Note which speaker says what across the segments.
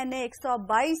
Speaker 1: NA 122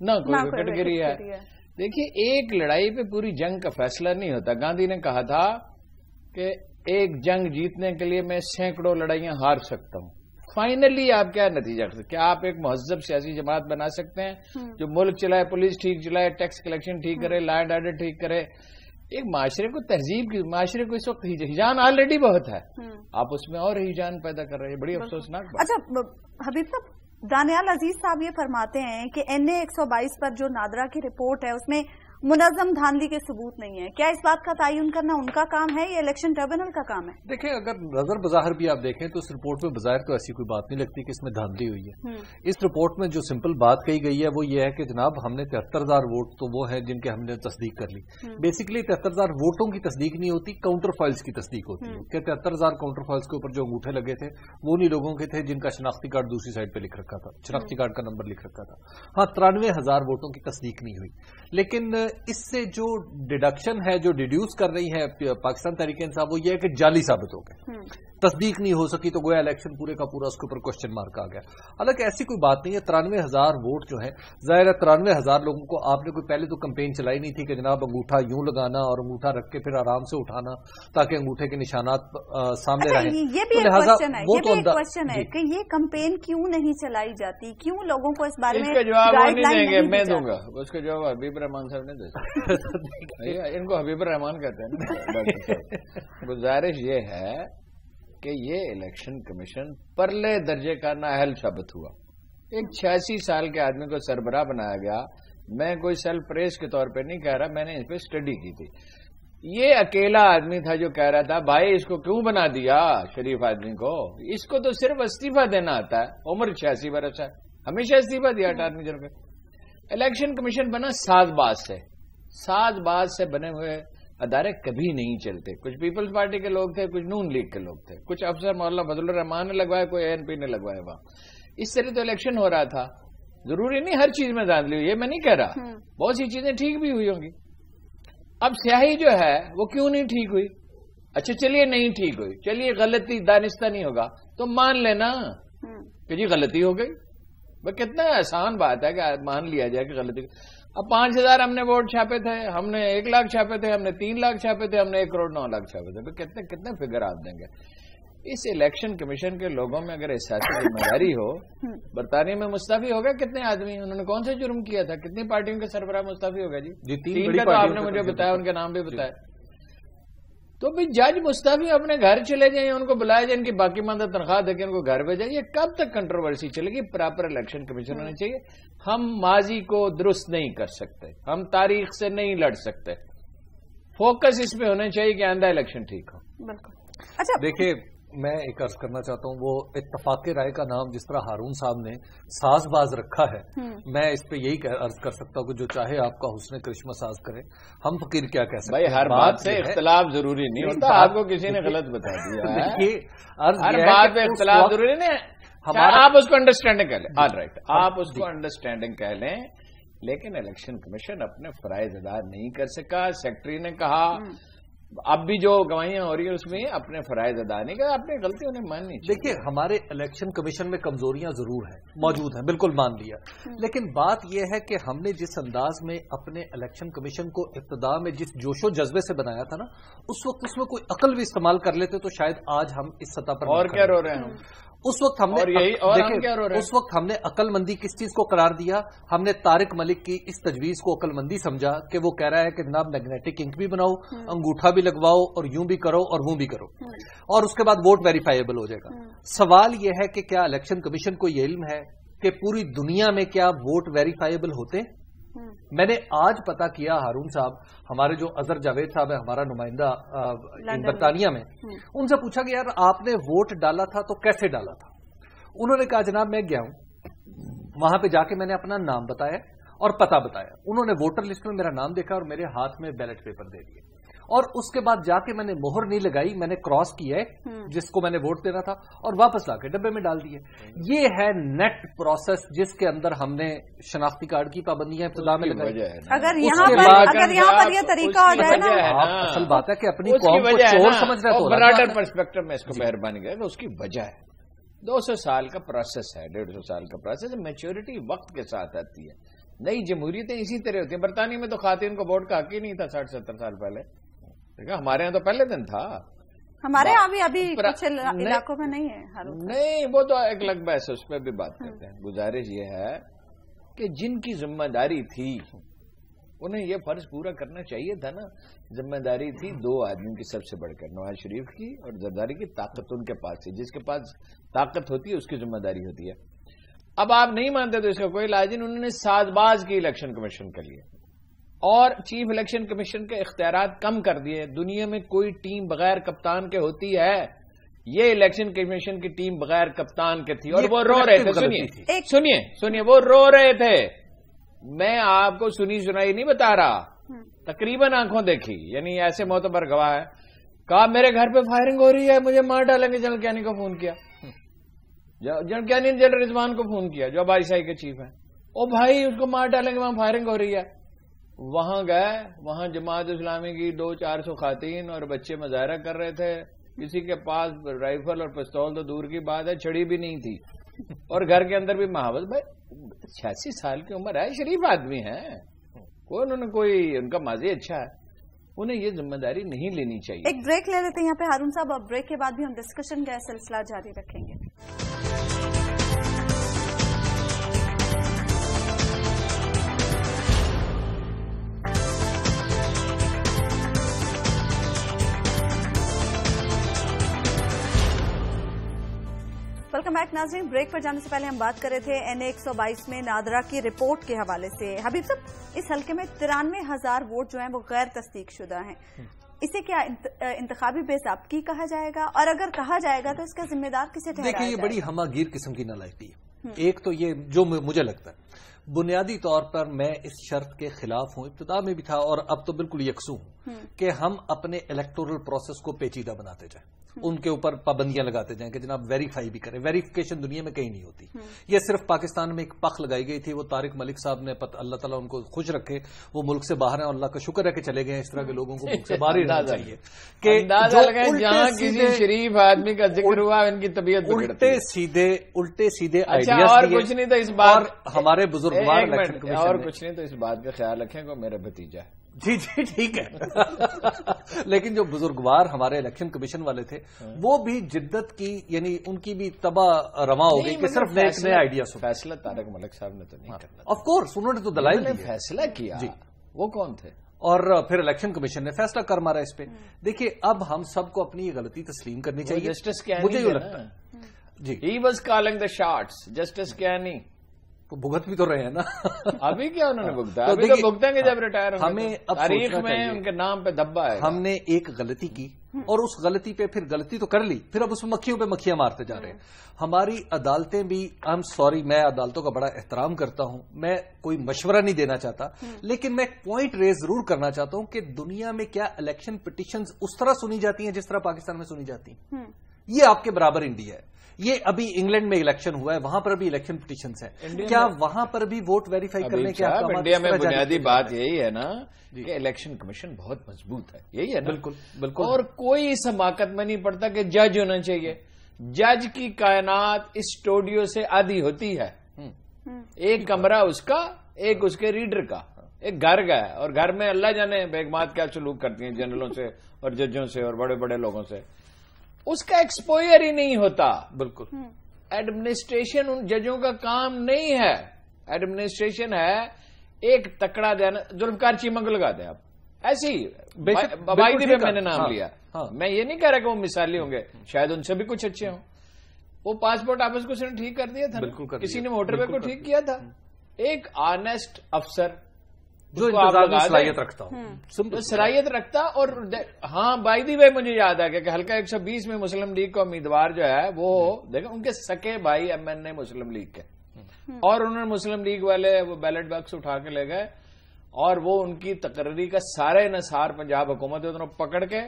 Speaker 2: نہ کوئی category ہے. دیکھیے ایک لڑائی پہ پوری جنگ کا فیصلہ نہیں ہوتا. گاندھی نے کہا تھا کہ ایک جنگ جیتنے کے لیے میں سینکڑوں لڑائیاں ہار سکتا ہوں. فائنلی آپ کیا نتیجہ کر سکتے؟ کیا آپ ایک مہذب سیاسی جماعت بنا سکتے ہیں جو ملک چلائے, پولیس ٹھیک چلائے, ٹیکس کلیکشن ٹھیک کرے, لا اینڈ آرڈر ٹھیک کرے, ایک معاشرے کو تہذیب کی, معاشرے کو اس وقت ہیجان آلریڈی بہت ہے, آپ اس میں اور ہیجان پیدا کر رہے ہیں. بڑی افسوسناک بات.
Speaker 1: اچھا حبیب صاحب, دانیال عزیز صاحب یہ فرماتے ہیں کہ NA 122 پر جو نادرا کی رپورٹ ہے اس میں منظم دھاندلی کے ثبوت نہیں ہے. کیا اس بات کا تعین کرنا ان کا کام ہے یا الیکشن ٹریبونل کا کام ہے؟
Speaker 3: دیکھیں اگر نظر بظاہر بھی آپ دیکھیں تو اس رپورٹ میں بظاہر تو ایسی کوئی بات نہیں لگتی کہ اس میں دھاندلی ہوئی ہے. اس رپورٹ میں جو سمپل بات کہی گئی ہے وہ یہ ہے کہ جناب ہم نے 73,000 ووٹ تو وہ ہیں جن کے ہم نے تصدیق کر لی. بیسیکلی 73,000 ووٹوں کی تصدیق نہیں ہوتی, کاؤنٹر فائلز کی تصدیق ہوتی ہے کہ 73,000 کاؤنٹر فائلز کے اوپر جو انگوٹھے لگے تھے وہ انہیں لوگوں کے تھے جن کا شناختی کارڈ دوسری سائڈ پہ لکھ رکھا تھا, شناختی کارڈ کا نمبر لکھ رکھا تھا. ہاں 93,000 ووٹوں کی تصدیق نہیں ہوئی. لیکن اس سے جو ڈیڈکشن ہے, جو ڈیڈیوس کر رہی ہے پاکستان تحریک انصاف, وہ یہ ہے کہ جعلی ثابت ہو گئے, تصدیق نہیں ہو سکی, تو گویا الیکشن پورے کا پورا اس کے اوپر کوشچن مارک آ گیا. حالانکہ ایسی کوئی بات نہیں ہے. 93,000 ووٹ جو ہیں, ظاہر ہے 93,000 لوگوں کو آپ نے کوئی پہلے تو کمپین چلائی نہیں تھی کہ جناب انگوٹھا یوں لگانا اور انگوٹھا رکھ کے پھر آرام سے اٹھانا تاکہ انگوٹھے کے نشانات سامنے رہیں.
Speaker 1: یہ بھی ایک کوشچن ہے کہ یہ کمپین کیوں نہیں چلائی جاتی, کیوں لوگوں کو اس بارے میں
Speaker 2: جواب نہیں دیں گے, میں دوں گا اس کا جواب. حبیب رحمان صاحب نے دے, ان کو حبیب الرحمان کہتے ہیں. گزارش یہ ہے کہ یہ الیکشن کمیشن پرلے درجے کا نااہل ثابت ہوا. ایک 86 سال کے آدمی کو سربراہ بنایا گیا. میں کوئی سیلف پریس کے طور پہ نہیں کہہ رہا, میں نے اس پہ اسٹڈی کی تھی. یہ اکیلا آدمی تھا جو کہہ رہا تھا بھائی اس کو کیوں بنا دیا شریف آدمی کو, اس کو تو صرف استعفیٰ دینا آتا ہے, عمر 86 برس ہے, ہمیشہ استعفیٰ دیا آدمی جن کو. الیکشن کمیشن بنا ساز باز سے بنے ہوئے ادارے کبھی نہیں چلتے. کچھ پیپلز پارٹی کے لوگ تھے, کچھ نون لیگ کے لوگ تھے, کچھ افسر مولانا فضل الرحمان نے لگوایا, کوئی ANP نے لگوایا. وہاں اس طرح تو الیکشن ہو رہا تھا. ضروری نہیں ہر چیز میں دھاندلی ہوئی, یہ میں نہیں کہہ رہا, بہت سی چیزیں ٹھیک بھی ہوئی ہوں گی. اب سیاہی جو ہے وہ کیوں نہیں ٹھیک ہوئی؟ اچھا چلیے نہیں ٹھیک ہوئی, چلیے غلطی دانستہ نہیں ہوگا تو مان لینا کہ جی غلطی ہو گئی. وہ کتنا آسان بات ہے کہ مان لیا جائے کہ غلطی. اب 5,000 ہم نے ووٹ چھاپے تھے, ہم نے 1 لاکھ چھاپے تھے, ہم نے 3 لاکھ چھاپے تھے, ہم نے 1,09,00,000 چھاپے تھے. کتنے فگر آپ دیں گے؟ اس الیکشن کمیشن کے لوگوں میں اگر احساسی ذمہ داری ہو, برطانیہ میں مستعفی ہو گئے کتنے آدمی, انہوں نے کون سے جرم کیا تھا, کتنی پارٹیوں کے سربراہ مستعفی ہو گئے جی 3 کا تو آپ نے مجھے بتایا, ان کے نام بھی بتایا. تو بھی جج مستعفی اپنے گھر چلے جائیں, ان کو بلایا جائے, ان کی باقی ماندہ تنخواہ دے کے ان کو گھر بھیجائے. یہ کب تک کنٹروورسی چلے گی؟ پراپر الیکشن کمیشن ہونا چاہیے. ہم ماضی کو درست نہیں کر سکتے, ہم تاریخ سے نہیں لڑ سکتے. فوکس اس پہ ہونا چاہیے کہ آئندہ الیکشن ٹھیک ہو.
Speaker 1: بالکل. اچھا
Speaker 3: دیکھیے میں ایک عرض کرنا چاہتا ہوں, وہ اتفاق رائے کا نام جس طرح ہارون صاحب نے ساز باز رکھا ہے, میں اس پہ یہی عرض کر سکتا ہوں کہ جو چاہے آپ کا حسن کرشمہ ساز کرے, ہم فقیر کیا کہہ سکتے ہیں.
Speaker 2: بھائی ہر بات سے اختلاف ضروری نہیں ہوتا, آپ کو کسی نے غلط بتا دیا ہے. ہر بات پہ اختلاف ضروری نہیں ہے, آپ اس کو انڈرسٹینڈنگ کہہ لیں. آل رائٹ, آپ اس کو انڈرسٹینڈنگ کہہ لیں, لیکن الیکشن کمیشن اپنے فرائض ادا نہیں کر سکا. سیکٹری نے کہا اب بھی جو گواہیاں ہو رہی ہیں اس میں اپنے فرائض ادا نہیں کر, اپنی غلطی انہیں ماننی چاہیے.
Speaker 3: دیکھیے ہمارے الیکشن کمیشن میں کمزوریاں ضرور ہیں, موجود ہیں, بالکل مان لیا, لیکن بات یہ ہے کہ ہم نے جس انداز میں اپنے الیکشن کمیشن کو ابتدا میں جس جوش و جذبے سے بنایا تھا نا, اس وقت اس میں کوئی عقل بھی استعمال کر لیتے تو شاید آج ہم اس سطح پر.
Speaker 2: اور کیا رو رہے ہیں
Speaker 3: اس وقت ہم نے اس وقت ہم نے عقل مندی کس چیز کو قرار دیا؟ ہم نے طارق ملک کی اس تجویز کو عقل مندی سمجھا کہ وہ کہہ رہا ہے کہ جناب میگنیٹک انک بھی بناؤ, انگوٹھا بھی لگواؤ, اور یوں بھی کرو اور وہ بھی کرو, اور اس کے بعد ووٹ ویریفائیبل ہو جائے گا. سوال یہ ہے کہ کیا الیکشن کمیشن کو یہ علم ہے کہ پوری دنیا میں کیا ووٹ ویریفائیبل ہوتے؟ میں نے آج پتا کیا, ہارون صاحب ہمارے جو اظہر جاوید صاحب ہے ہمارا نمائندہ برطانیہ میں, ان سے پوچھا کہ یار آپ نے ووٹ ڈالا تھا تو کیسے ڈالا تھا؟ انہوں نے کہا جناب میں گیا ہوں, وہاں پہ جا کے میں نے اپنا نام بتایا اور پتہ بتایا, انہوں نے ووٹر لسٹ میں میرا نام دیکھا اور میرے ہاتھ میں بیلٹ پیپر دے دیے, اور اس کے بعد جا کے میں نے مہر نہیں لگائی, میں نے کراس کیا ہے جس کو میں نے ووٹ دینا تھا, اور واپس لا کے ڈبے میں ڈال دیے. یہ ہے نیٹ پروسیس جس کے اندر ہم نے شناختی کارڈ کی پابندیاں ابتدا میں لگائی.
Speaker 1: اگر یہاں پر یہ طریقہ ہو جائے نا,
Speaker 3: اصل بات ہے کہ اپنی قوم کو چور سمجھ رہے تو
Speaker 2: براڈر پرسپیکٹو میں اس کو مہربانی کریں, اس کی وجہ ہے 200 سال کا پروسیس ہے, 150 سال کا پروسیس ہے. میچورٹی وقت کے ساتھ آتی ہے, نئی جمہوریتیں اسی طرح ہوتی ہیں. برطانیہ میں تو خواتین کو ووٹ کا حق ہی نہیں تھا 60-70 سال پہلے. ہمارے یہاں تو پہلے دن تھا.
Speaker 1: ہمارے یہاں بھی ابھی کچھ علاقوں میں نہیں ہے.
Speaker 2: نہیں وہ تو ایک الگ بحث ہے, اس پہ بھی بات کرتے ہیں. گزارش یہ ہے کہ جن کی ذمہ داری تھی انہیں یہ فرض پورا کرنا چاہیے تھا نا. ذمہ داری تھی 2 آدمیوں کی سب سے بڑھ کر, نواز شریف کی اور زرداری کی. طاقت ان کے پاس تھی. جس کے پاس طاقت ہوتی ہے اس کی ذمہ داری ہوتی ہے. اب آپ نہیں مانتے تو اس کا کوئی علاج نہیں. انہوں نے ساز باز کی الیکشن کمیشن کے لیے اور چیف الیکشن کمیشن کے اختیارات کم کر دیے. دنیا میں کوئی ٹیم بغیر کپتان کے ہوتی ہے؟ یہ الیکشن کمیشن کی ٹیم بغیر کپتان کے تھی اور وہ رو رہے تھے. سنیے وہ رو رہے تھے. میں آپ کو سنی سنائی نہیں بتا رہا, تقریباً آنکھوں دیکھی. یعنی ایسے معتبر گواہ ہے. کہا میرے گھر پہ فائرنگ ہو رہی ہے, مجھے مار ڈالیں گے. جنرل کیانی کو فون کیا, جنرل کیانی نے جنرل رضوان کو فون کیا جو اب آئی ایس آئی کے چیف ہیں. او بھائی اس کو مار ڈالیں گے, وہاں فائرنگ ہو رہی ہے. وہاں گئے, وہاں جماعت اسلامی کی 200-400 خواتین اور بچے مظاہرہ کر رہے تھے. کسی کے پاس رائفل اور پستول تو دور کی بات ہے, چھڑی بھی نہیں تھی. اور گھر کے اندر بھی محاوت. بھائی 86 سال کی عمر ہے, شریف آدمی ہیں, انہوں نے کوئی ان کا ماضی اچھا ہے, انہیں یہ ذمہ داری نہیں لینی چاہیے.
Speaker 1: ایک بریک لے لیتے ہیں یہاں پہ ہارون صاحب, اور بریک کے بعد بھی ہم ڈسکشن کا سلسلہ جاری رکھیں گے. ویلکم بیک ناظرین. بریک پر جانے سے پہلے ہم بات کر رہے تھے NA 122 میں نادرا کی رپورٹ کے حوالے سے. حبیب صاحب, اس حلقے میں 93,000 ووٹ جو ہیں وہ غیر تصدیق شدہ ہیں. اسے کیا انتخابی بے ضابطگی کہا جائے گا, اور اگر کہا جائے گا تو اس کا ذمہ دار کسے ٹھہرایا جائے گا؟
Speaker 3: دیکھیں یہ بڑی ہمہ گیر قسم کی نالائکی ہے. ایک تو یہ جو مجھے لگتا ہے بنیادی طور پر میں اس شرط کے خلاف ہوں, ابتدا میں بھی تھا اور اب تو بالکل یکسوں ہوں, کہ ہم اپنے الیکٹورل پروسیس کو پیچیدہ بناتے جائیں, ان کے اوپر پابندیاں لگاتے جائیں کہ جناب ویریفائی بھی کریں. ویریفیکیشن دنیا میں کہیں نہیں ہوتی. یہ صرف پاکستان میں ایک پخ لگائی گئی تھی. وہ طارق ملک صاحب نے اللہ تعالیٰ ان کو خوش رکھے, وہ ملک سے باہر ہیں اور اللہ کا شکر ہے کہ چلے گئے. اس طرح کے لوگوں کو ملک سے باہر ہی رہنا چاہیے. کہ
Speaker 2: جہاں کسی شریف آدمی کا ذکر ہوا ان کی طبیعت الٹے
Speaker 3: سیدھے
Speaker 2: اور کچھ نہیں تو اس بار
Speaker 3: ہمارے بزرگوار
Speaker 2: اور کچھ نہیں تو اس بات کا خیال رکھیں کہ میرا بھتیجا ہے.
Speaker 3: جی ٹھیک ہے. لیکن جو بزرگوار ہمارے الیکشن کمیشن والے تھے وہ بھی جدت کی, یعنی ان کی بھی تباہ رواں ہو گئی کہ صرف نئے آئیڈیا.
Speaker 2: فیصلہ طارق ملک صاحب نے تو نہیں کرنا.
Speaker 3: آف کورس انہوں نے تو دلائل
Speaker 2: فیصلہ کیا. جی وہ کون تھے؟
Speaker 3: اور پھر الیکشن کمیشن نے فیصلہ کر مارا اس پہ. دیکھیے اب ہم سب کو اپنی یہ غلطی تسلیم کرنی چاہیے.
Speaker 2: جسٹس
Speaker 3: مجھے یہ لگتا ہے
Speaker 2: جی he was calling the shots. Justice Kayani
Speaker 3: بھگت بھی تو رہے ہیں نا.
Speaker 2: ابھی کیا انہوں نے بھگتا؟ ابھی تو بھگتیں گے جب ریٹائر ہوں.
Speaker 3: ہمیں
Speaker 2: تاریخ میں ان کے نام پہ دھبا ہے.
Speaker 3: ہم نے ایک غلطی کی اور اس غلطی پہ پھر غلطی تو کر لی, پھر اب اس میں مکھیوں پہ مکھیاں مارتے جا رہے ہیں. ہماری عدالتیں بھی, آئی ایم سوری, میں عدالتوں کا بڑا احترام کرتا ہوں, میں کوئی مشورہ نہیں دینا چاہتا, لیکن میں ایک پوائنٹ ریز ضرور کرنا چاہتا ہوں کہ دنیا میں کیا الیکشن پٹیشنز اس طرح سنی جاتی ہیں جس طرح پاکستان میں سنی جاتی ہیں؟ یہ آپ کے برابر انڈیا ہے. یہ ابھی انگلینڈ میں الیکشن ہوا ہے, وہاں پر بھی الیکشن پٹیشنز ہیں. کیا وہاں پر بھی ووٹ ویریفائی کرنے کے احکامات؟
Speaker 2: انڈیا میں بنیادی بات یہی ہے نا کہ الیکشن کمیشن بہت مضبوط ہے. یہی ہے نا.
Speaker 3: بالکل.
Speaker 2: اور کوئی اس حماقت میں نہیں پڑتا کہ جج ہونا چاہیے. جج کی کائنات اس اسٹوڈیو سے آدھی ہوتی ہے. ایک کمرہ اس کا, ایک اس کے ریڈر کا, ایک گھر کا ہے, اور گھر میں اللہ جانے بیگمات کیا سلوک کرتی ہیں جنرلوں سے اور ججوں سے اور بڑے بڑے لوگوں سے. اس کا ایکسپوئر ہی نہیں ہوتا.
Speaker 3: بالکل.
Speaker 2: ایڈمنسٹریشن ان ججوں کا کام نہیں ہے. ایڈمنسٹریشن ہے ایک تکڑا دینا. ذوالفقار چیمہ کو لگا دیں آپ, ایسی باقاعدی میں نے نام لیا. میں یہ نہیں کہہ رہا کہ وہ مثالی ہوں گے, شاید ان سے بھی کچھ اچھے ہوں. وہ پاسپورٹ آفس کو اس نے ٹھیک کر دیا تھا, کسی نے موٹر وے کو ٹھیک کیا تھا. ایک آنےسٹ افسر
Speaker 3: جو انتظامی صلاحیت رکھتا ہوں,
Speaker 2: صلاحیت رکھتا. اور ہاں بائی دی وے مجھے یاد آ گیا کہ حلقہ 120 میں مسلم لیگ کا امیدوار جو ہے وہ دیکھیں ان کے سکے بھائی MNA مسلم لیگ کے, اور انہوں نے مسلم لیگ والے وہ بیلٹ باکس اٹھا کے لے گئے اور وہ ان کی تقرری کا سارے نثار پنجاب حکومت انہوں نے پکڑ کے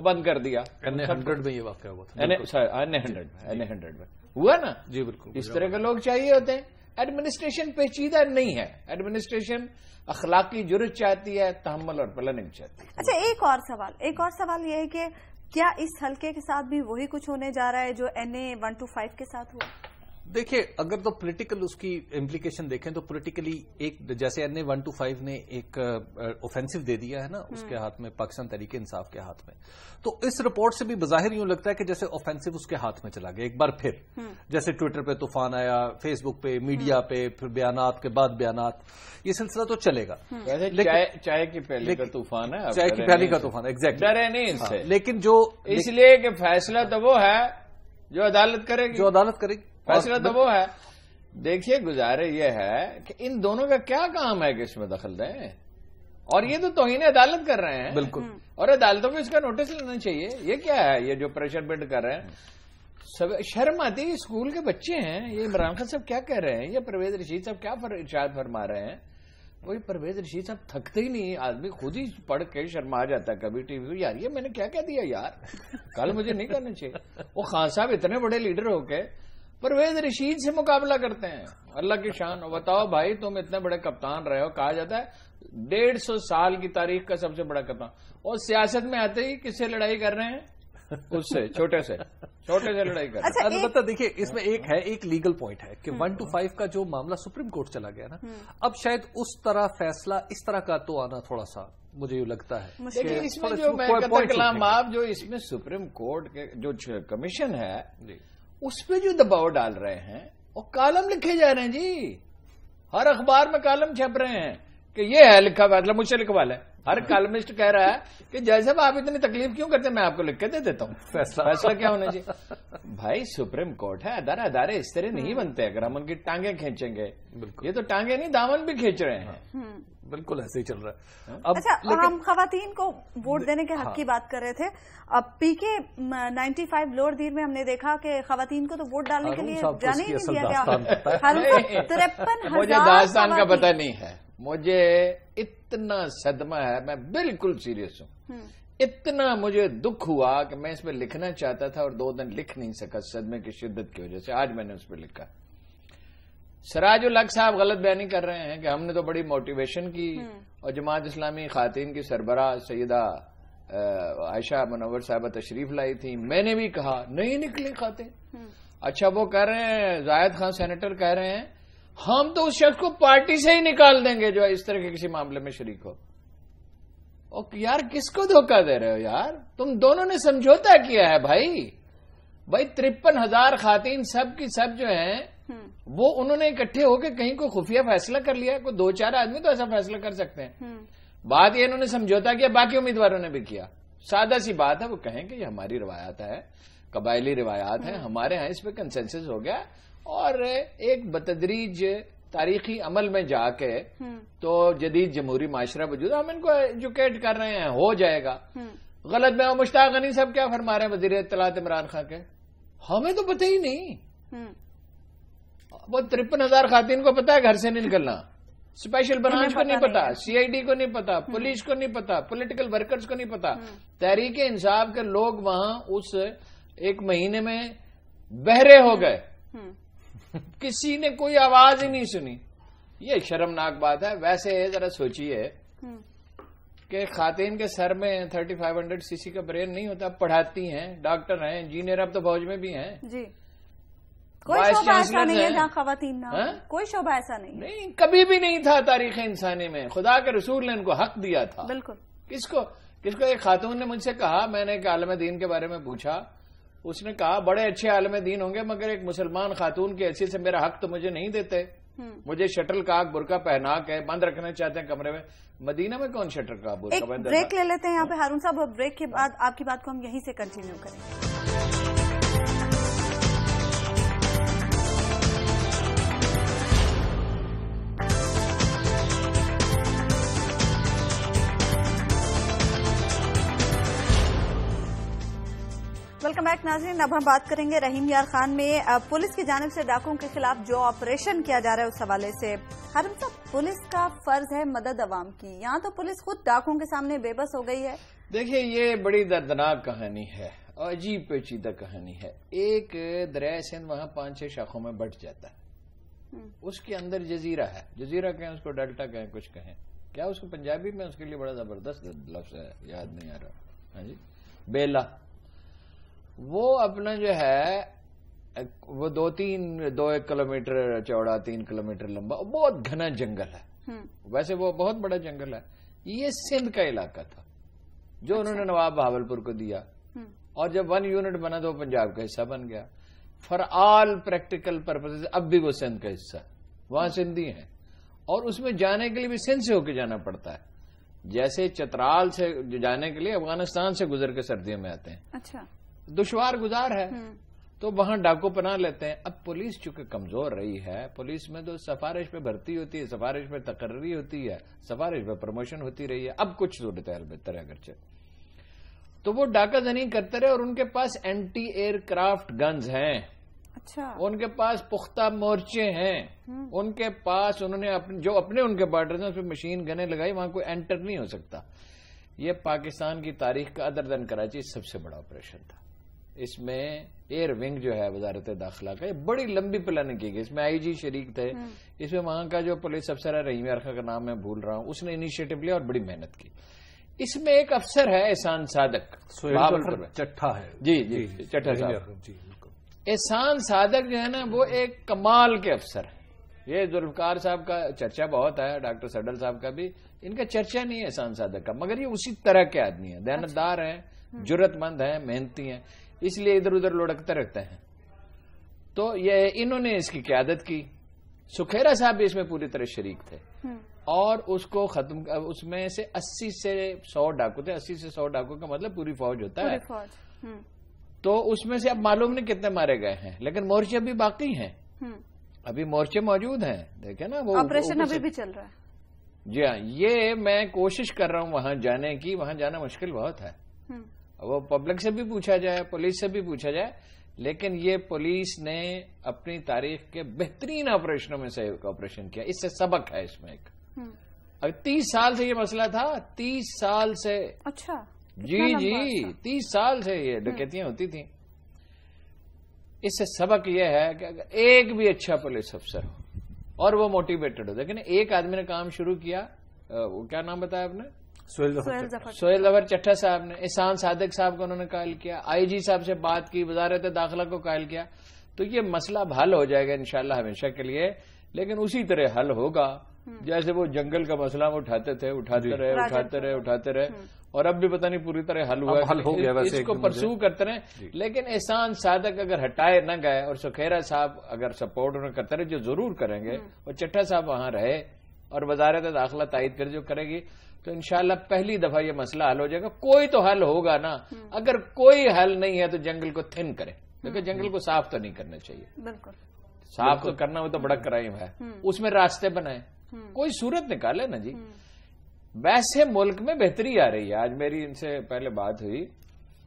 Speaker 2: بند کر دیا.
Speaker 3: NA100 میں یہ واقعہ ہوا تھا.
Speaker 2: NA100 میں ہوا نا. جی بالکل. اس طرح کے لوگ چاہیے ہوتے ہیں. ایڈمنسٹریشن پیچیدہ نہیں ہے. ایڈمنسٹریشن اخلاقی جرات چاہتی ہے, تحمل اور پلاننگ چاہتی ہے.
Speaker 1: اچھا ایک اور سوال یہ ہے کہ کیا اس حلقے کے ساتھ بھی وہی کچھ ہونے جا رہا ہے جو NA 125 کے ساتھ ہوا؟
Speaker 3: دیکھیں اگر تو پولیٹیکل اس کی امپلیکیشن دیکھیں تو پولیٹیکلی ایک جیسے NA 125 نے ایک اوفینسو دے دیا ہے نا اس کے ہاتھ میں، پاکستان تحریک انصاف کے ہاتھ میں، تو اس رپورٹ سے بھی بظاہر یوں لگتا ہے کہ جیسے اوفینسو اس کے ہاتھ میں چلا گیا ایک بار پھر، جیسے ٹویٹر پہ طوفان آیا، فیس بک پہ، میڈیا پہ، پھر بیانات کے بعد بیانات، یہ سلسلہ تو چلے گا.
Speaker 2: چائے کی پہلی کا طوفان ہے،
Speaker 3: چائے کی پہلی کا طوفان، ایگزیکٹلی،
Speaker 2: ڈرے نہیں ان سے،
Speaker 3: لیکن جو
Speaker 2: اس لیے کہ فیصلہ تو وہ ہے جو عدالت کرے گی،
Speaker 3: جو عدالت کرے گی،
Speaker 2: فیصلہ تو وہ ہے. دیکھیے گزارے یہ ہے کہ ان دونوں کا کیا کام ہے کہ اس میں دخل دیں، اور یہ تو توہین عدالت کر رہے ہیں.
Speaker 3: بالکل،
Speaker 2: اور عدالتوں کو اس کا نوٹس لینا چاہیے. یہ کیا ہے یہ جو پریشر بلڈ کر رہے ہیں؟ شرم آتی ہے. اسکول کے بچے ہیں، یہ عمران خان صاحب کیا کہہ رہے ہیں، یہ پرویز رشید صاحب کیا ارشاد فرما رہے ہیں. وہی پرویز رشید صاحب تھکتے ہی نہیں، آدمی خود ہی پڑھ کے شرما جاتا ہے کبھی ٹی وی. یار یہ میں نے کیا کہہ دیا یار، کل مجھے نہیں کرنا چاہیے. وہ خان صاحب اتنے بڑے لیڈر ہو کے پرویز رشید سے مقابلہ کرتے ہیں. اللہ کی شان. بتاؤ بھائی تم اتنے بڑے کپتان رہے ہو، کہا جاتا ہے 150 سال کی تاریخ کا سب سے بڑا کپتان، اور سیاست میں آتے ہی کس سے لڑائی کر رہے ہیں؟ اس سے چھوٹے سے لڑائی کر رہے ہیں.
Speaker 3: البتہ دیکھیے اس میں ایک لیگل پوائنٹ ہے کہ 125 کا جو معاملہ سپریم کورٹ چلا گیا نا، اب شاید اس طرح فیصلہ اس طرح کا تو آنا تھوڑا سا مجھے یہ لگتا ہے.
Speaker 2: دیکھیے اس میں جو میں کہتا کلام آپ جو اس میں سپریم کورٹ کے جو کمیشن ہے اس پہ جو دباؤ ڈال رہے ہیں، وہ کالم لکھے جا رہے ہیں جی. ہر اخبار میں کالم چھپ رہے ہیں کہ یہ ہے لکھا ہوا، مطلب مجھ سے لکھوا لیں. ہر کالمسٹ کہہ رہا ہے کہ جیسے آپ اتنی تکلیف کیوں کرتے ہیں، میں آپ کو لکھ کے دے دیتا ہوں. فیصلہ کیا ہونا چاہیے؟ بھائی سپریم کورٹ ہے، ادارے اس طرح نہیں بنتے. اگر ہم ان کی ٹانگیں کھینچیں گے، یہ تو ٹانگیں نہیں دامن بھی کھینچ رہے ہیں.
Speaker 3: بالکل ایسے ہی چل رہا ہے.
Speaker 1: اچھا ہم خواتین کو ووٹ دینے کے حق کی بات کر رہے تھے. اب PK 95 لوور دیر میں ہم نے دیکھا کہ خواتین کو تو ووٹ ڈالنے کے لیے جانے ہی نہیں دیا گیا. 53,000
Speaker 2: مجھے داستان کا پتہ نہیں ہے. مجھے اتنا صدمہ ہے، میں بالکل سیریس ہوں. اتنا مجھے دکھ ہوا کہ میں اس پہ لکھنا چاہتا تھا اور 2 دن لکھ نہیں سکا صدمے کی شدت کی وجہ سے. آج میں نے اس پہ لکھا. سراج الحق صاحب غلط بیانی کر رہے ہیں کہ ہم نے تو بڑی موٹیویشن کی اور جماعت اسلامی خواتین کی سربراہ سیدہ عائشہ منور صاحبہ تشریف لائی تھی. میں نے بھی کہا نہیں نکلی خاتین. اچھا وہ کہہ رہے ہیں زاہد خان سینیٹر کہہ رہے ہیں ہم تو اس شخص کو پارٹی سے ہی نکال دیں گے جو اس طرح کے کسی معاملے میں شریک ہو. یار کس کو دھوکہ دے رہے ہو یار؟ تم دونوں نے سمجھوتا کیا ہے بھائی. 53,000 خواتین سب کی سب جو ہیں وہ انہوں نے اکٹھے ہو کے کہیں کوئی خفیہ فیصلہ کر لیا. کوئی 2-4 آدمی تو ایسا فیصلہ کر سکتے ہیں. بات یہ انہوں نے سمجھوتا کیا، باقی امیدواروں نے بھی کیا. سادہ سی بات ہے. وہ کہیں کہ یہ ہماری روایات ہے، قبائلی روایات ہیں، ہمارے ہاں اس پہ کنسنسس ہو گیا اور ایک بتدریج تاریخی عمل میں جا کے تو جدید جمہوری معاشرہ وجود، ہم ان کو ایجوکیٹ کر رہے ہیں، ہو جائے گا. غلط میں مشتاق غنی صاحب کیا فرما رہے ہیں وزیر اطلاعات عمران خان کے؟ ہمیں تو پتہ ہی نہیں. وہ 53,000 خواتین کو پتا ہے گھر سے نہیں نکلنا. اسپیشل برانچ کو نہیں پتا، CID کو نہیں پتا، پولیس کو نہیں پتا، پولیٹیکل ورکرز کو نہیں پتا. تحریک انصاف کے لوگ وہاں اس 1 مہینے میں بہرے ہو گئے. کسی نے کوئی آواز ہی نہیں سنی. یہ شرمناک بات ہے. ویسے ذرا سوچئے کہ خواتین کے سر میں 3500 cc کا برین نہیں ہوتا. پڑھاتی ہیں، ڈاکٹر ہیں، انجینئر، اب تو فوج میں بھی ہیں.
Speaker 1: جی کوئی شعبہ ایسا نہیں ہے جہاں خواتین نہ، کوئی شعبہ ایسا نہیں،
Speaker 2: کبھی بھی نہیں تھا تاریخ انسانی میں. خدا کے رسول نے ان کو حق دیا تھا.
Speaker 1: بالکل.
Speaker 2: کس کو ایک خاتون نے مجھ سے کہا، میں نے ایک عالم دین کے بارے میں پوچھا، اس نے کہا بڑے اچھے عالم دین ہوں گے مگر ایک مسلمان خاتون کی حیثیت سے میرا حق تو مجھے نہیں دیتے. مجھے شٹل کاک برقع پہنا کے بند رکھنا چاہتے ہیں کمرے میں. مدینہ میں کون شٹل کاک برقع بند؟
Speaker 1: بریک لے لیتے ہیں یہاں پہ ہارون صاحب. بریک کے بعد آپ کی بات کو ہم یہیں سے کنٹینیو کریں گے. ویلکم بیک ناظرین. اب ہم بات کریں گے رحیم یار خان میں پولیس کی جانب سے ڈاکوؤں کے خلاف جو آپریشن کیا جا رہا ہے اس حوالے سے. ہارون صاحب پولیس کا فرض ہے مدد عوام کی، یہاں تو پولیس خود ڈاکوؤں کے سامنے بے بس ہو گئی ہے.
Speaker 2: دیکھیے یہ بڑی دردناک کہانی ہے اور عجیب پیچیدہ کہانی ہے. ایک دریائے سندھ وہاں 5-6 شاخوں میں بٹ جاتا ہے. اس کے اندر جزیرہ ہے. جزیرہ کہیں اس کو ڈیلٹا کہیں کچھ کہیں، کیا اس کو پنجابی میں اس کے لیے بڑا زبردست لفظ ہے، یاد نہیں آ رہا. ہاں جی، بیلا. وہ اپنا جو ہے وہ 2-1 کلومیٹر چوڑا 3 کلومیٹر لمبا بہت گھنا جنگل ہے. ویسے وہ بہت بڑا جنگل ہے. یہ سندھ کا علاقہ تھا جو انہوں نے نواب بہاولپور کو دیا, اور جب 1 یونٹ بنا تو وہ پنجاب کا حصہ بن گیا. فار آل پریکٹیکل پرپز اب بھی وہ سندھ کا حصہ ہے, وہاں سندھی ہیں, اور اس میں جانے کے لیے بھی سندھ سے ہو کے جانا پڑتا ہے. جیسے چترال سے جانے کے لیے افغانستان سے گزر کے سردیوں میں آتے ہیں. اچھا, دشوار گزار ہے, تو وہاں ڈاکو پناہ لیتے ہیں. اب پولیس چونکہ کمزور رہی ہے, پولیس میں تو سفارش پہ بھرتی ہوتی ہے, سفارش پہ تقرری ہوتی ہے, سفارش پہ پروموشن ہوتی رہی ہے. اب کچھ صورتحال بہتر ہے اگرچہ, تو وہ ڈاکہ زنی کرتے رہے, اور ان کے پاس اینٹی ایئر کرافٹ گنز ہیں. اچھا, ان کے پاس پختہ مورچے ہیں, ان کے پاس انہوں نے جو اپنے ان کے بارڈر ہیں اس پہ مشین گنیں لگائی, وہاں کوئی انٹر نہیں ہو سکتا. یہ پاکستان کی تاریخ کا ادر دین کراچی سب سے بڑا آپریشن تھا. اس میں ایئر ونگ جو ہے وزارت داخلہ کا, یہ بڑی لمبی پلاننگ کی گئی. اس میں IG شریک تھے, اس میں وہاں کا جو پولیس افسر ہے رحیم یار خان کا نام میں بھول رہا ہوں, اس نے انیشیٹو لیا اور بڑی محنت کی. اس میں ایک افسر ہے احسان صادق,
Speaker 3: چٹھا ہے.
Speaker 2: جی چٹھا صاحب. احسان صادق جو ہے نا وہ ایک کمال کے افسر ہیں. یہ ذوالفقار صاحب کا چرچا بہت ہے, ڈاکٹر سڈل صاحب کا بھی, ان کا چرچا نہیں ہے احسان صادق کا, مگر یہ اسی طرح کے آدمی ہیں, دیانتدار ہیں, جرت مند ہیں, محنتی ہیں, اس لیے ادھر ادھر لڑکتے رہتے ہیں. تو یہ انہوں نے اس کی قیادت کی. سکھیرا صاحب بھی اس میں پوری طرح شریک تھے, اور اس کو ختم, اس میں سے 80 سے 100 ڈاکو تھے. 80 سے 100 ڈاکو کا مطلب پوری فوج ہوتا ہے. تو اس میں سے اب معلوم نہیں کتنے مارے گئے ہیں, لیکن مورچے ابھی باقی ہیں, ابھی مورچے موجود ہیں. دیکھیں نا وہ
Speaker 1: آپریشن ابھی بھی چل رہا ہے.
Speaker 2: جی ہاں, یہ میں کوشش کر رہا ہوں وہاں جانے کی. وہاں جانا مشکل بہت ہے. وہ پبلک سے بھی پوچھا جائے, پولیس سے بھی پوچھا جائے, لیکن یہ پولیس نے اپنی تاریخ کے بہترین آپریشنوں میں سے ایک آپریشن کیا. اس سے سبق ہے اس میں ایک. 30 سال سے یہ مسئلہ تھا, 30 سال سے. اچھا, جی 30 سال سے یہ ڈکیتیاں ہوتی تھیں. اس سے سبق یہ ہے کہ اگر ایک بھی اچھا پولیس افسر ہو اور وہ موٹیویٹڈ ہو. لیکن ایک آدمی نے کام شروع کیا, وہ کیا نام بتایا آپ نے, سہیل ظفر چٹھا صاحب نے. احسان صادق صاحب کو انہوں نے قائل کیا, IG صاحب سے بات کی, وزارت داخلہ کو قائل کیا. تو یہ مسئلہ اب حل ہو جائے گا انشاءاللہ ہمیشہ کے لیے, لیکن اسی طرح حل ہوگا جیسے وہ جنگل کا مسئلہ ہم اٹھاتے تھے, اٹھاتے رہے, اور اب بھی پتہ نہیں پوری طرح حل ہوا, حل ہو گیا. اس کو پرسو کرتے رہے. لیکن احسان صادق اگر ہٹائے نہ گئے, اور سکھیرا صاحب اگر سپورٹ انہیں کرتے رہے, جو ضرور کریں گے, اور چٹھا صاحب وہاں رہے, اور وزارت داخلہ تائید کر جو کرے گی, تو انشاءاللہ پہلی دفعہ یہ مسئلہ حل ہو جائے گا. کوئی تو حل ہوگا نا. اگر کوئی حل نہیں ہے تو جنگل کو تھن کرے. دیکھیں جنگل کو صاف تو نہیں کرنا چاہیے, بالکل صاف تو کرنا وہ تو بڑا کرائم ہے. اس میں راستے بنائیں, کوئی صورت نکالے نا جی. ویسے ملک میں بہتری آ رہی ہے. آج میری ان سے پہلے بات ہوئی,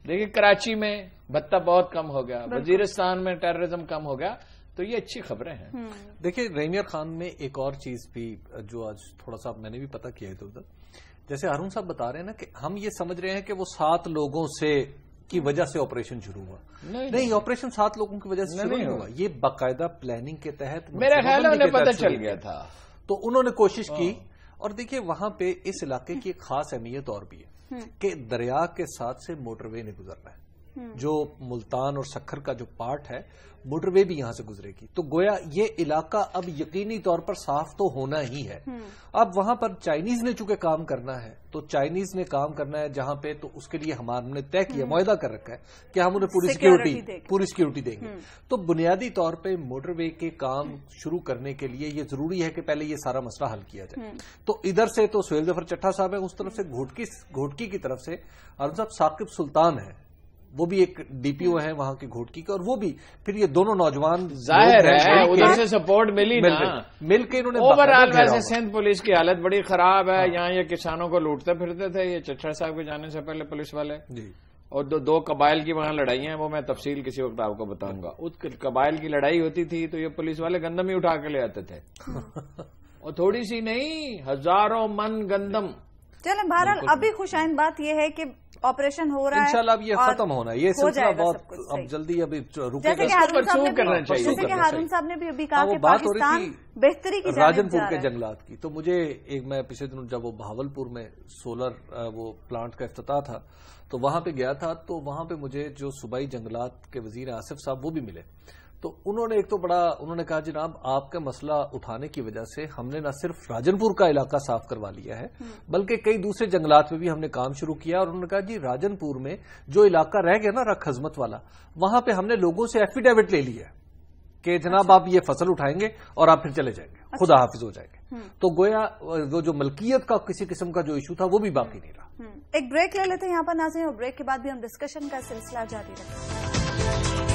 Speaker 2: دیکھیں کراچی میں بھتہ بہت کم ہو گیا, وزیرستان میں ٹیررزم کم ہو گیا, تو یہ اچھی خبریں ہیں.
Speaker 3: دیکھیں رحیم خان میں ایک اور چیز بھی جو آج تھوڑا سا میں نے بھی پتا کیا ہے ادھر ادھر, جیسے ہارون صاحب بتا رہے ہیں نا کہ ہم یہ سمجھ رہے ہیں کہ وہ 7 لوگوں سے کی وجہ سے آپریشن شروع ہوا. نہیں, آپریشن 7 لوگوں کی وجہ سے شروع نہیں ہوا, یہ باقاعدہ پلاننگ کے تحت
Speaker 2: میرا خیال ہے انہیں پتہ چل گیا تھا,
Speaker 3: تو انہوں نے کوشش کی. اور دیکھیے وہاں پہ اس علاقے کی ایک خاص اہمیت اور بھی ہے کہ دریا کے ساتھ سے موٹر وے نہیں گزر رہا ہے. جو ملتان اور سکھر کا جو پارٹ ہے, موٹر وے بھی یہاں سے گزرے گی. تو گویا یہ علاقہ اب یقینی طور پر صاف تو ہونا ہی ہے. اب وہاں پر چائنیز نے چونکہ کام کرنا ہے, تو چائنیز نے کام کرنا ہے جہاں پہ, تو اس کے لیے ہم نے طے کیا, معاہدہ کر رکھا ہے کہ ہم انہیں پوری سیکیورٹی دیں گے. تو بنیادی طور پہ موٹر وے کے کام شروع کرنے کے لیے یہ ضروری ہے کہ پہلے یہ سارا مسئلہ حل کیا جائے. تو ادھر سے تو سہیل ظفر چٹھا صاحب ہے, اس طرف سے گھوٹکی کی طرف سے ہارون صاحب ثاقب سلطان ہے, وہ بھی ایک DPO ہے وہاں کی گھوٹکی کا, اور وہ بھی پھر یہ دونوں نوجوان
Speaker 2: ظاہر ہے ادھر سے سپورٹ ملی نا,
Speaker 3: مل کے انہوں نے.
Speaker 2: اوورآل ویسے سندھ پولیس کی حالت بڑی خراب ہے. یہاں یہ کسانوں کو لوٹتے پھرتے تھے یہ چٹھا صاحب کے جانے سے پہلے پولیس والے, اور دو قبائل کی وہاں لڑائیاں ہیں, وہ میں تفصیل کسی وقت آپ کو بتاؤں گا. اس قبائل کی لڑائی ہوتی تھی تو یہ پولیس والے گندم ہی اٹھا کے لے آتے تھے, اور تھوڑی سی نہیں, ہزاروں من گندم.
Speaker 1: چلیں بہرحال ابھی خوشائند بات یہ ہے کہ آپریشن ہو رہا ہے,
Speaker 3: انشاءاللہ اب یہ ختم ہونا ہے, یہ سلسلہ بہت اب جلدی ابھی رکے گا.
Speaker 1: جیسے کہ ہارون صاحب نے بھی ابھی کہا کہ پاکستان بہتری کی جانب
Speaker 3: راجن پور کے جنگلات کی, تو مجھے میں پچھلے دنوں جب وہ بہاولپور میں سولر وہ پلانٹ کا افتتاح تھا تو وہاں پہ گیا تھا, تو وہاں پہ مجھے جو صوبائی جنگلات کے وزیر آصف صاحب وہ بھی ملے. تو انہوں نے ایک تو بڑا انہوں نے کہا جناب آپ کا مسئلہ اٹھانے کی وجہ سے ہم نے نہ صرف راجن پور کا علاقہ صاف کروا لیا ہے بلکہ کئی دوسرے جنگلات میں بھی ہم نے کام شروع کیا، اور انہوں نے کہا جی راجن پور میں جو علاقہ رہ گیا نا رکھ حضمت والا، وہاں پہ ہم نے لوگوں سے ایفیڈیوٹ لے لی ہے کہ جناب آپ یہ فصل اٹھائیں گے اور آپ پھر چلے جائیں گے، خدا حافظ ہو جائیں گے. تو گویا وہ جو ملکیت کا کسی قسم کا جو ایشو تھا وہ بھی باقی نہیں رہا.
Speaker 1: ایک بریک لے لیتے ہیں یہاں پر ناظرین، اور بریک کے بعد بھی ہم ڈسکشن کا سلسلہ جاری رکھیں گے.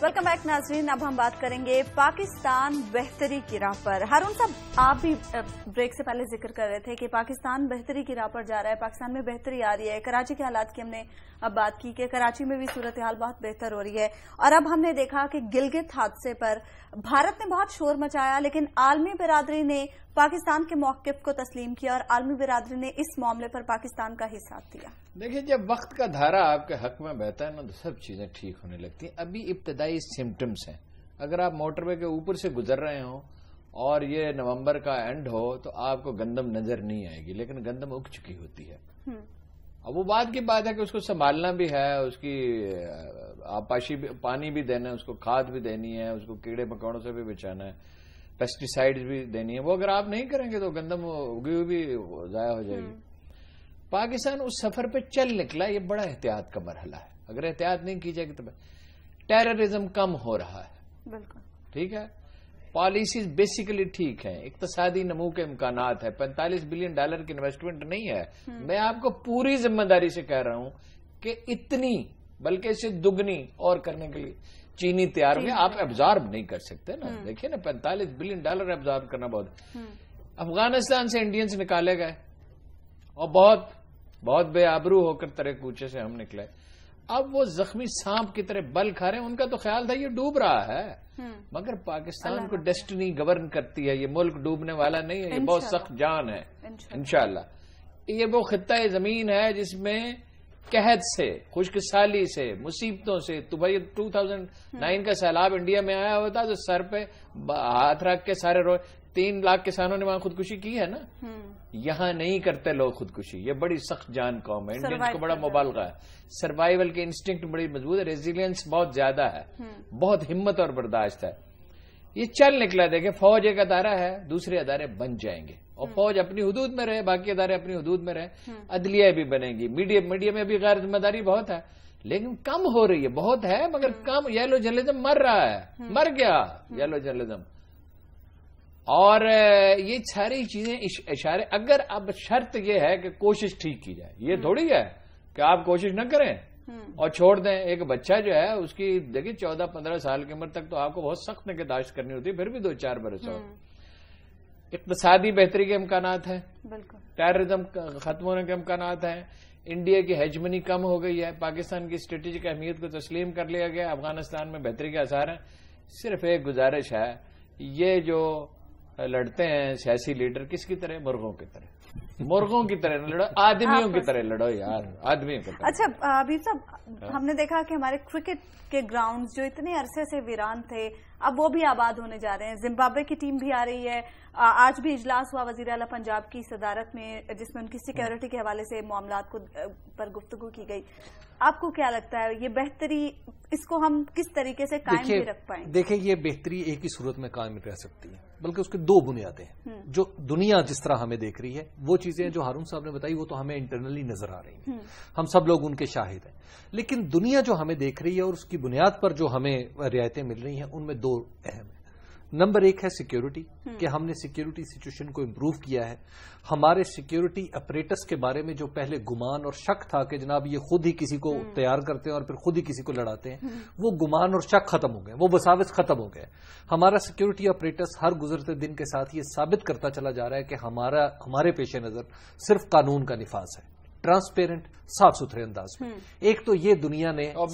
Speaker 1: ویلکم بیک ناظرین، اب ہم بات کریں گے پاکستان بہتری کی راہ پر. ہارون صاحب آپ بھی بریک سے پہلے ذکر کر رہے تھے کہ پاکستان بہتری کی راہ پر جا رہا ہے، پاکستان میں بہتری آ رہی ہے. کراچی کے حالات کی ہم نے اب بات کی کہ کراچی میں بھی صورتحال بہت بہتر ہو رہی ہے، اور اب ہم نے دیکھا کہ گلگت حادثے پر بھارت نے بہت شور مچایا لیکن عالمی برادری نے پاکستان کے موقف کو تسلیم کیا اور عالمی برادری نے اس معاملے پر پاکستان کا ہی ساتھ دیا.
Speaker 2: دیکھیں جب وقت کا دھارا آپ کے حق میں بہتا ہے نا تو سب چیزیں ٹھیک ہونے لگتی ہیں. ابھی ابتدائی سمٹمز ہیں. اگر آپ موٹر وے کے اوپر سے گزر رہے ہوں اور یہ نومبر کا اینڈ ہو تو آپ کو گندم نظر نہیں آئے گی، لیکن گندم اگ چکی ہوتی ہے. اب وہ بات کی بات ہے کہ اس کو سنبھالنا بھی ہے، اس کی آبپاشی پانی بھی دینا ہے، اس کو کھاد بھی دینی ہے، اس کو کیڑے مکوڑوں سے بھی بچانا ہے، پیسٹی سائیڈز بھی دینی ہے. وہ اگر آپ نہیں کریں گے تو گندم اگی ہوئی بھی ضائع ہو جائے گی. پاکستان اس سفر پہ چل نکلا، یہ بڑا احتیاط کا مرحلہ ہے. اگر احتیاط نہیں کی جائے گی تو ٹیررزم کم ہو رہا ہے.
Speaker 1: بالکل
Speaker 2: ٹھیک ہے، پالیسیز بیسیکلی ٹھیک ہیں، اقتصادی نمو کے امکانات ہیں. $45 بلین کی انویسٹمنٹ نہیں ہے. میں آپ کو پوری ذمہ داری سے کہہ رہا ہوں کہ اتنی بلکہ اسے دگنی اور کرنے کے لیے چینی تیار ہوئے. آپ ابزارب نہیں کر سکتے نا. دیکھیں نا $45 بلین ابزارب کرنا بہت. افغانستان سے انڈینز نکالے گئے اور بہت بے آبرو ہو کر ترے کوچے سے ہم نکلے. اب وہ زخمی سانپ کی طرح بل کھا رہے ہیں. ان کا تو خیال تھا یہ ڈوب رہا ہے، مگر پاکستان کو ڈیسٹنی گورن کرتی ہے. یہ ملک ڈوبنے والا نہیں ہے، یہ بہت سخت جان ہے انشاءاللہ. یہ وہ خطہ زمین ہے جس میں قحط سے، خشک سالی سے، مصیبتوں سے، تو بھائی 2009 کا سیلاب انڈیا میں آیا ہوتا تو سر پہ ہاتھ رکھ کے سارے 3 لاکھ کسانوں نے وہاں خودکشی کی ہے نا. یہاں نہیں کرتے لوگ خودکشی. یہ بڑی سخت جان قوم ہے. انڈینز کو بڑا مبالغہ ہے. سروائیول کے انسٹنکٹ بڑی مضبوط ہے. ریزیلینس بہت زیادہ ہے، بہت ہمت اور برداشت ہے. یہ چل نکلا. دیکھیں فوج ایک ادارہ ہے، دوسرے ادارے بن جائیں گے اور فوج اپنی حدود میں رہے، باقی ادارے اپنی حدود میں رہے. عدلیہ بھی بنے گی. میڈیا میں بھی غیر ذمہ داری بہت ہے لیکن کم ہو رہی ہے. بہت ہے مگر کم. یلو جرنلزم مر رہا ہے، مر گیا یلو جرنلزم. اور یہ ساری چیزیں اشارے. اگر اب شرط یہ ہے کہ کوشش ٹھیک کی جائے. یہ تھوڑی ہے کہ آپ کوشش نہ کریں اور چھوڑ دیں. ایک بچہ جو ہے اس کی دیکھیں 14-15 سال کی عمر تک تو آپ کو بہت سخت نگہداشت کرنی ہوتی ہے، پھر بھی 2-4 برس ہو. اقتصادی بہتری کے امکانات ہیں، ٹیررزم ختم ہونے کے امکانات ہیں. انڈیا کی ہیجمنی کم ہو گئی ہے. پاکستان کی اسٹریٹجک اہمیت کو تسلیم کر لیا گیا. افغانستان میں بہتری کے آثار ہیں. صرف ایک گزارش ہے، یہ جو لڑتے ہیں سیاسی لیڈر کس کی طرح؟ مرغوں کی طرح. مرغوں کی طرح لڑو، آدمیوں کی طرح لڑو یار، آدمیوں کی طرح.
Speaker 1: اچھا حبیب صاحب، ہم نے دیکھا کہ ہمارے کرکٹ کے گراؤنڈ جو اتنے عرصے سے ویران تھے اب وہ بھی آباد ہونے جا رہے ہیں. زمبابوے کی ٹیم بھی آ رہی ہے. آج بھی اجلاس ہوا وزیر اعلیٰ پنجاب کی صدارت میں جس میں ان کی سیکیورٹی کے حوالے سے معاملات پر گفتگو کی گئی. آپ کو کیا لگتا ہے یہ بہتری، اس کو ہم کس طریقے سے قائم بھی رکھ پائیں؟
Speaker 3: دیکھیں یہ بہتری ایک ہی صورت میں قائم رہ سکتی ہے، بلکہ اس کے 2 بنیادیں ہیں. جو دنیا جس طرح ہمیں دیکھ رہی ہے وہ چیزیں جو ہارون صاحب نے بتائی وہ تو ہمیں انٹرنلی نظر آ رہی ہیں، ہم سب لوگ ان کے شاہد ہیں. لیکن دنیا جو ہمیں دیکھ رہی ہے اور اس کی بنیاد پر جو ہمیں رعایتیں مل رہی ہیں ان میں 2 اہم ہیں. نمبر 1 ہے سیکیورٹی، کہ ہم نے سیکیورٹی سچویشن کو امپروو کیا ہے. ہمارے سیکیورٹی اپریٹس کے بارے میں جو پہلے گمان اور شک تھا کہ جناب یہ خود ہی کسی کو تیار کرتے ہیں اور پھر خود ہی کسی کو لڑاتے ہیں، وہ گمان اور شک ختم ہو گئے، وہ وساوس ختم ہو گئے. ہمارا سیکیورٹی اپریٹس ہر گزرتے دن کے ساتھ یہ ثابت کرتا چلا جا رہا ہے کہ ہمارے پیش نظر صرف قانون کا نفاذ ہے، ٹرانسپیرنٹ، صاف ستھرے انداز میں. ایک تو یہ دنیا نے
Speaker 2: اور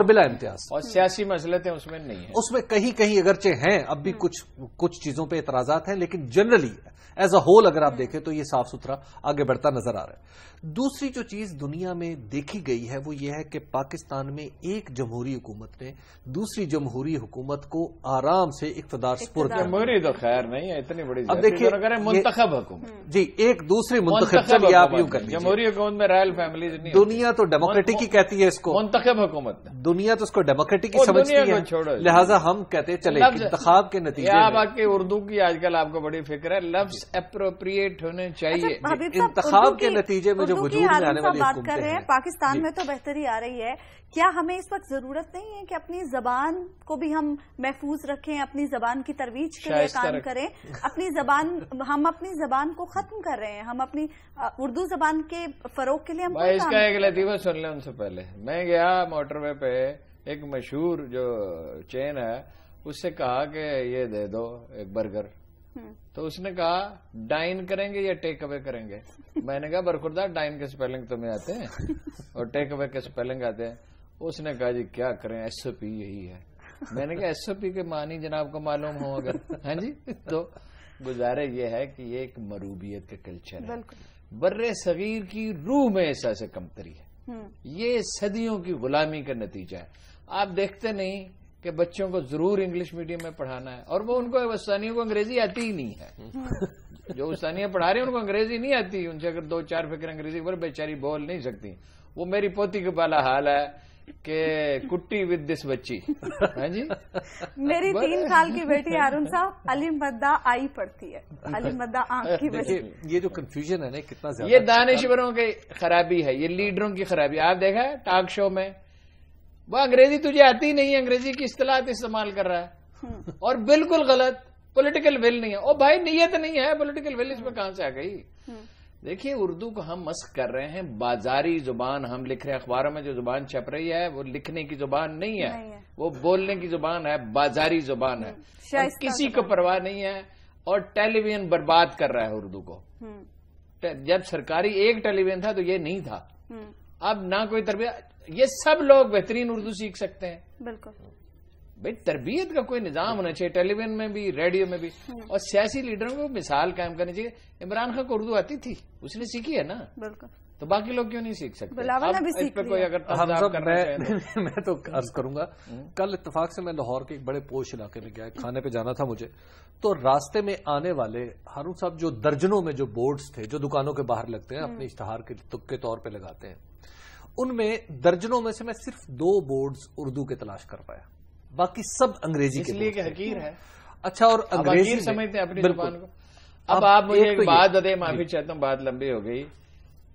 Speaker 2: بلا امتیاز
Speaker 3: اور
Speaker 2: سیاسی مسئلے اس میں نہیں ہیں.
Speaker 3: اس میں کہیں اگرچہ ہیں اب بھی کچھ چیزوں پہ اعتراضات ہیں، لیکن جنرلی ایز اے ہول اگر آپ دیکھیں تو یہ صاف ستھرا آگے بڑھتا نظر آ رہا ہے. دوسری جو چیز دنیا میں دیکھی گئی ہے وہ یہ ہے کہ پاکستان میں ایک جمہوری حکومت نے دوسری جمہوری حکومت کو آرام سے اقتدار سپرد کیا.
Speaker 2: جمہوری تو خیر نہیں ہے اتنی بڑی.
Speaker 3: اب دیکھیے
Speaker 2: منتخب حکومت
Speaker 3: جی ایک دوسری منتخب چلیے آپ یوں کر لیجیے.
Speaker 2: جمہوری حکومت میں رائل فیملیز نہیں.
Speaker 3: دنیا تو ڈیموکریٹک ہی کہتی ہے اس کو.
Speaker 2: منتخب حکومت
Speaker 3: دنیا تو اس کو ڈیموکریٹک ہی سمجھتی ہے. لہٰذا ہم کہتے ہیں چلے انتخاب کے نتیجے
Speaker 2: باقی اردو کی آج کل آپ کو بڑی فکر ہے. لفظ اپروپریٹ ہونے چاہیے.
Speaker 3: انتخاب کے نتیجے میں جو وجود میں آنے والی
Speaker 1: بات کر رہے ہیں پاکستان میں تو بہتری آ رہی ہے. کیا ہمیں اس وقت ضرورت نہیں ہے کہ اپنی زبان کو بھی ہم محفوظ رکھیں, اپنی زبان کی ترویج کے لیے کام کریں؟ ہم اپنی زبان کو ختم کر رہے ہیں. ہم اپنی اردو زبان کے فروغ کے لیے ہم
Speaker 2: اس کا ایک لطیفہ سن لیں. ان سے پہلے میں گیا موٹر وے پہ, ایک مشہور جو چین ہے اس سے کہا کہ یہ دے دو ایک برگر, تو اس نے کہا ڈائن کریں گے یا ٹیک اوے کریں گے. میں نے کہا برخوردار ڈائن کے سپیلنگ تمہیں آتے ہیں اور ٹیک اوے کے سپیلنگ آتے ہیں. اس نے کہا جی کیا کریں, ایس او پی یہی ہے. میں نے کہا ایس او پی کے معنی جناب کو معلوم ہو اگر. ہاں جی, تو گزارا یہ ہے کہ یہ ایک مروبیت کا کلچر ہے. بر صغیر کی روح میں ایسا سے کمتری ہے. یہ صدیوں کی غلامی کا نتیجہ ہے. آپ دیکھتے نہیں کہ بچوں کو ضرور انگلش میڈیم میں پڑھانا ہے, اور وہ ان کو وسطانیوں کو انگریزی آتی ہی نہیں ہے. جو وسطانیاں پڑھا رہے ہیں ان کو انگریزی نہیں آتی. ان سے اگر دو چار فکر انگریزی پر بیچاری بول نہیں سکتی. وہ میری پوتی کے بالا حال ہے کہ کٹی ود دس بچی. ہاں جی,
Speaker 1: میری 3 سال کی بیٹی ہارون صاحب علی مدہ آئی پڑھتی ہے. علی مدہ آنکھ کی بیٹی.
Speaker 3: یہ جو کنفیوژن ہے نا کتنا زیادہ,
Speaker 2: یہ دانشوروں کی خرابی ہے, یہ لیڈروں کی خرابی. آپ دیکھا ہے ٹاک شو میں وہ انگریزی تجھے آتی نہیں, انگریزی کی اصطلاحات استعمال کر رہا ہے اور بالکل غلط. پولیٹیکل ول نہیں ہے. او بھائی نیت نہیں ہے, پولیٹیکل ول اس میں کہاں سے آ گئی؟ دیکھیے اردو کو ہم مسخ کر رہے ہیں. بازاری زبان ہم لکھ رہے ہیں. اخباروں میں جو زبان چھپ رہی ہے وہ لکھنے کی زبان نہیں ہے, وہ بولنے کی زبان ہے, بازاری زبان ہے. کسی کو پرواہ نہیں ہے. اور ٹیلی ویژن برباد کر رہا ہے اردو کو. جب سرکاری ایک ٹیلی ویژن تھا تو یہ نہیں تھا. اب نہ کوئی تربیت. یہ سب لوگ بہترین اردو سیکھ سکتے ہیں.
Speaker 1: بالکل
Speaker 2: بھائی تربیت کا کوئی نظام ہونا چاہیے, ٹیلی ویژن میں بھی, ریڈیو میں بھی. اور سیاسی لیڈروں کو مثال قائم کرنی چاہیے. عمران خان کو اردو آتی تھی, اس نے سیکھی ہے نا. بالکل. تو باقی لوگ کیوں نہیں سیکھ سکتے؟
Speaker 3: میں تو عرض کروں گا, کل اتفاق سے میں لاہور کے ایک بڑے پوش علاقے میں گیا, کھانے پہ جانا تھا مجھے. تو راستے میں آنے والے ہارون صاحب جو درجنوں میں جو بورڈز تھے جو دکانوں کے باہر لگتے ہیں, اپنے اشتہار کے طور پہ لگاتے ہیں, ان میں درجنوں میں سے میں صرف 2 بورڈز اردو کے تلاش کر پایا, باقی سب انگریزی کے.
Speaker 2: اس لیے کہ حقیر ہے.
Speaker 3: اچھا, اور انگریزی
Speaker 2: سمجھتے ہیں اپنی زبان کو. اب آپ مجھے ایک بات دے, معافی چاہتا ہوں بات لمبی ہو گئی.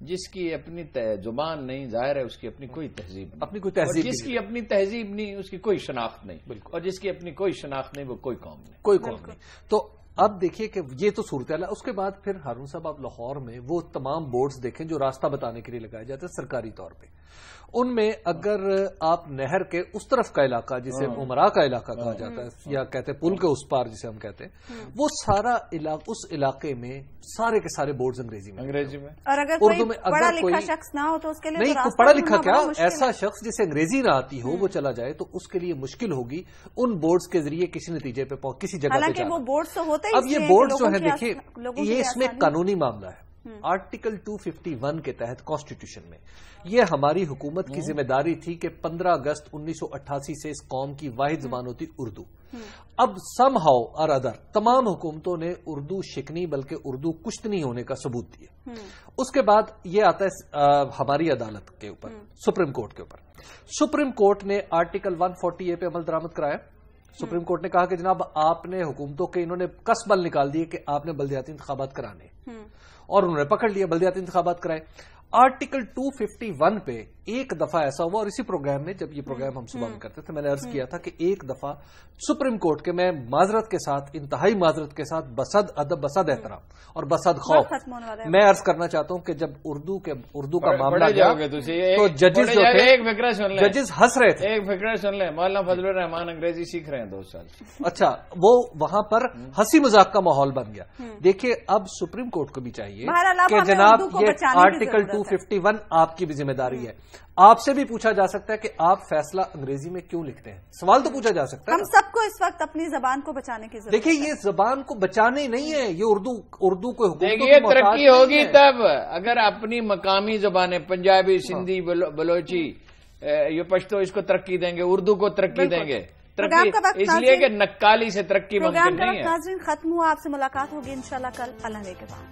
Speaker 2: جس کی اپنی زبان نہیں, ظاہر ہے اس کی اپنی کوئی تہذیب نہیں.
Speaker 3: اپنی کوئی تہذیب,
Speaker 2: جس کی اپنی تہذیب نہیں اس کی کوئی شناخت نہیں. بالکل. اور جس کی اپنی کوئی شناخت نہیں وہ کوئی قوم نہیں.
Speaker 3: کوئی قوم نہیں. تو اب دیکھیے کہ یہ تو صورتحال ہے. اس کے بعد پھر ہارون صاحب آپ لاہور میں وہ تمام بورڈز دیکھیں جو راستہ بتانے کے لیے لگائے جاتے ہیں سرکاری طور پہ. ان میں اگر آپ نہر کے اس طرف کا علاقہ جسے عمرا کا علاقہ کہا جاتا ہے یا کہتے ہیں پل کے اس پار جسے ہم کہتے ہیں, وہ سارا اس علاقے میں سارے کے سارے بورڈز انگریزی میں.
Speaker 1: اور اگر اردو میں پڑھا لکھا شخص نہ ہو تو اس کے لیے
Speaker 3: نہیں, پڑھا لکھا کیا, ایسا شخص جسے انگریزی نہ آتی ہو وہ چلا جائے تو اس کے لیے مشکل ہوگی ان بورڈز کے ذریعے کسی نتیجے پہ کسی جگہ پہ جانا.
Speaker 1: وہ بورڈز تو ہوتے ہیں.
Speaker 3: اب یہ بورڈز جو ہیں دیکھیے, یہ اس میں قانونی معاملہ ہے. آرٹیکل 251 کے تحت کانسٹیٹیوشن میں یہ ہماری حکومت کی ذمہ داری تھی کہ 15 اگست 1988 سے اس قوم کی واحد زبان ہوتی اردو. اب سم ہاؤ اور ادر تمام حکومتوں نے اردو شکنی بلکہ اردو کشتنی ہونے کا ثبوت دیا. اس کے بعد یہ آتا ہے ہماری عدالت کے اوپر, سپریم کورٹ کے اوپر. سپریم کورٹ نے آرٹیکل 140A پہ عمل درآمد کرایا. سپریم کورٹ نے کہا کہ جناب آپ نے حکومتوں کے انہوں نے کس بل نکال دیے کہ آپ نے بلدیاتی انتخابات کرانے, اور انہوں نے پکڑ لیا, بلدیاتی انتخابات کرائے. آرٹیکل 251 پہ ایک دفعہ ایسا ہوا, اور اسی پروگرام میں جب یہ پروگرام ہم صبح میں کرتے تھے میں نے عرض کیا تھا کہ ایک دفعہ سپریم کورٹ کے, میں معذرت کے ساتھ, انتہائی معذرت کے ساتھ, بصد ادب بصد احترام اور بصد خوف میں عرض کرنا چاہتا ہوں کہ جب اردو کا معاملہ گیا تو ججز جو تھے ججز ہنس رہے تھے.
Speaker 2: ایک فکرہ سن لیں, مولانا فضل الرحمان انگریزی سیکھ رہے ہیں 2 سال.
Speaker 3: اچھا, وہ وہاں پر ہنسی مذاق کا ماحول بن گیا. دیکھیے اب سپریم کورٹ کو بھی چاہیے کہ جناب یہ آرٹیکل 251 آپ کی بھی ذمہ داری ہے. آپ سے بھی پوچھا جا سکتا ہے کہ آپ فیصلہ انگریزی میں کیوں لکھتے ہیں، سوال تو پوچھا جا سکتا ہے.
Speaker 1: ہم سب کو اس وقت اپنی زبان کو بچانے کی ضرورت ہے.
Speaker 3: دیکھیں یہ زبان کو بچانے نہیں ہے، یہ اردو کو حکومت
Speaker 2: دیکھیے ترقی ہوگی تب اگر اپنی مقامی زبانیں پنجابی، سندھی، بلوچی، یہ پشتو اس کو ترقی دیں گے، اردو کو ترقی دیں گے. اس لیے کہ نکالی سے ترقی ممکن نہیں ہے.
Speaker 1: ناظرین ختم ہوا، آپ سے ملاقات ہوگی انشاءاللہ کل اللہ کے بعد.